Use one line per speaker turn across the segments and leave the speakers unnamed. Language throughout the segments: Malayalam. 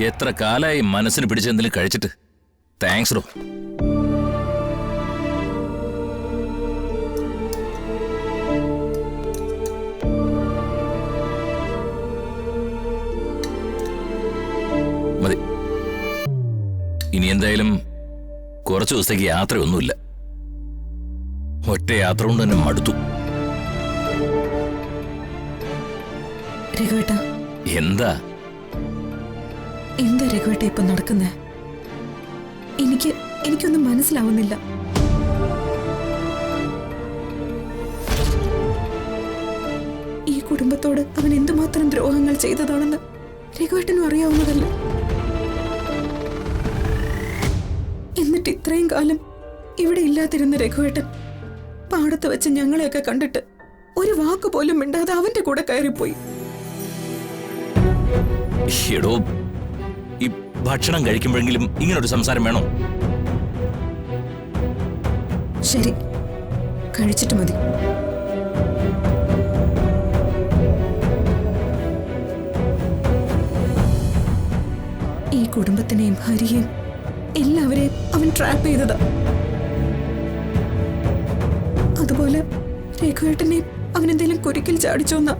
എത്ര കാലായി മനസ്സിന് പിടിച്ചെന്തെങ്കിലും കഴിച്ചിട്ട്. താങ്ക്സ് ഡോ. മതി. ഇനി എന്തായാലും കുറച്ചു ദിവസത്തേക്ക് യാത്രയൊന്നുമില്ല. ഒറ്റ യാത്ര കൊണ്ട് തന്നെ മടുത്തു. എന്താ
എന്താ രഘുവേട്ട ഇപ്പൊ നടക്കുന്നേ? എനിക്കൊന്നും മനസ്സിലാവുന്നില്ല. ഈ കുടുംബത്തോട് അവൻ എന്തുമാത്രം ദ്രോഹങ്ങൾ ചെയ്തതാണെന്ന് രഘുവേട്ടനും അറിയാവുന്നതല്ല. എന്നിട്ട് ഇത്രയും കാലം ഇവിടെ ഇല്ലാതിരുന്ന രഘുവേട്ടൻ പാടത്ത് വെച്ച് ഞങ്ങളെയൊക്കെ കണ്ടിട്ട് ഒരു വാക്ക് പോലും മിണ്ടാതെ അവന്റെ കൂടെ കയറിപ്പോയി.
എടോ, ഈ ഭക്ഷണം കഴിക്കുമ്പോഴെങ്കിലും ഇങ്ങനൊരു സംസാരം വേണോ?
ശരി, കഴിച്ചിട്ട് മതി. ഈ കുടുംബത്തിനെയും ഹരിയെയും എല്ലാവരെയും അവൻ ട്രാപ്പ് ചെയ്തതാ. അതുപോലെ രഘുവേട്ടനെയും അവനെന്തെങ്കിലും കുരുക്കിൽ ചാടിച്ചോന്നാ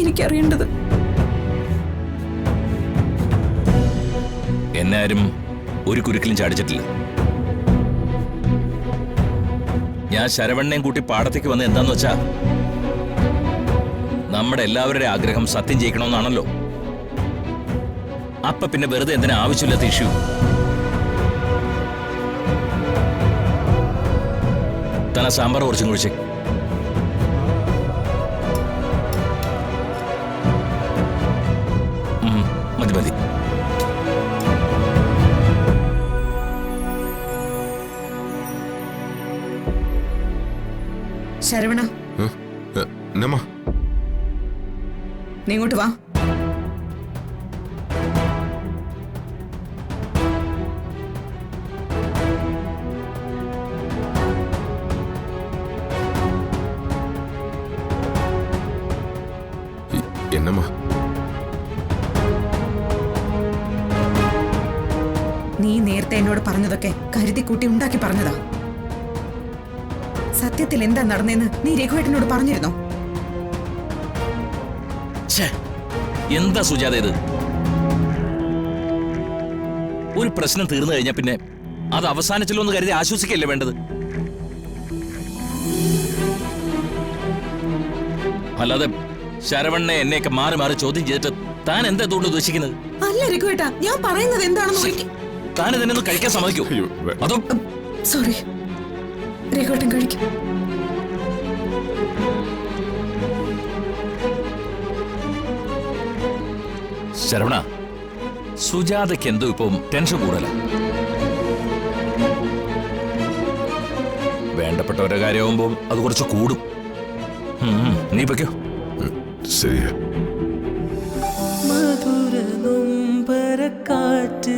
എനിക്കറിയേണ്ടത്.
എന്നെ ആരും ഒരു കുരുക്കിലും ചാടിച്ചിട്ടില്ല. ഞാൻ ശരവണ്ണനെയും കൂട്ടി പാടത്തേക്ക് വന്ന് എന്താന്ന് വെച്ചാ, നമ്മുടെ എല്ലാവരുടെ ആഗ്രഹം സത്യം ചെയ്യിക്കണമെന്നാണല്ലോ. അപ്പൊ പിന്നെ വെറുതെ എന്തിനാ ആവശ്യമില്ലാത്ത ഇഷ്യൂ? തന സാമ്പാർ കുറച്ചും കുഴിച്ചേ. മതി മതി.
ശരവണ, നീ ഇങ്ങോട്ട് വാ.
എന്നമ്മാ?
നീ നേരത്തെ എന്നോട് പറഞ്ഞതൊക്കെ കരുതിക്കൂട്ടി ഉണ്ടാക്കി പറഞ്ഞതാ. സത്യത്തിൽ എന്താ നടന്നെന്ന് നീ രഘുവേട്ടനോട് പറഞ്ഞിരുന്നോ?
എന്താ സുജാത ഇത്? ഒരു പ്രശ്നം തീർന്നു കഴിഞ്ഞാ പിന്നെ അത് അവസാനിച്ചല്ലോ എന്ന് കരുതി ആശ്വസിക്കല്ലേ വേണ്ടത്? അല്ലാതെ ശരവണ്ണനെ എന്നെയൊക്കെ മാറി മാറി ചോദ്യം ചെയ്തിട്ട് താൻ എന്താ അതുകൊണ്ട് ഉദ്ദേശിക്കുന്നത്?
അല്ല രഘുവേട്ടാ, ഞാൻ പറയുന്നത് എന്താണെന്ന്
താൻ ഇതിനെ ഒന്ന് കഴിക്കാൻ സമ്മതിക്കൂ? അതോ?
സോറി, രഘുവേട്ടൻ കഴിക്കും.
ശരവണ, സുജാതയ്ക്ക് എന്തോ ഇപ്പം ടെൻഷൻ കൂടുതല. വേണ്ടപ്പെട്ടവരുടെ കാര്യമാകുമ്പോൾ അത് കുറച്ച് കൂടും. നീ വെക്കോ.
ശരിയാ.
മധുര നൊമ്പരക്കാറ്റ്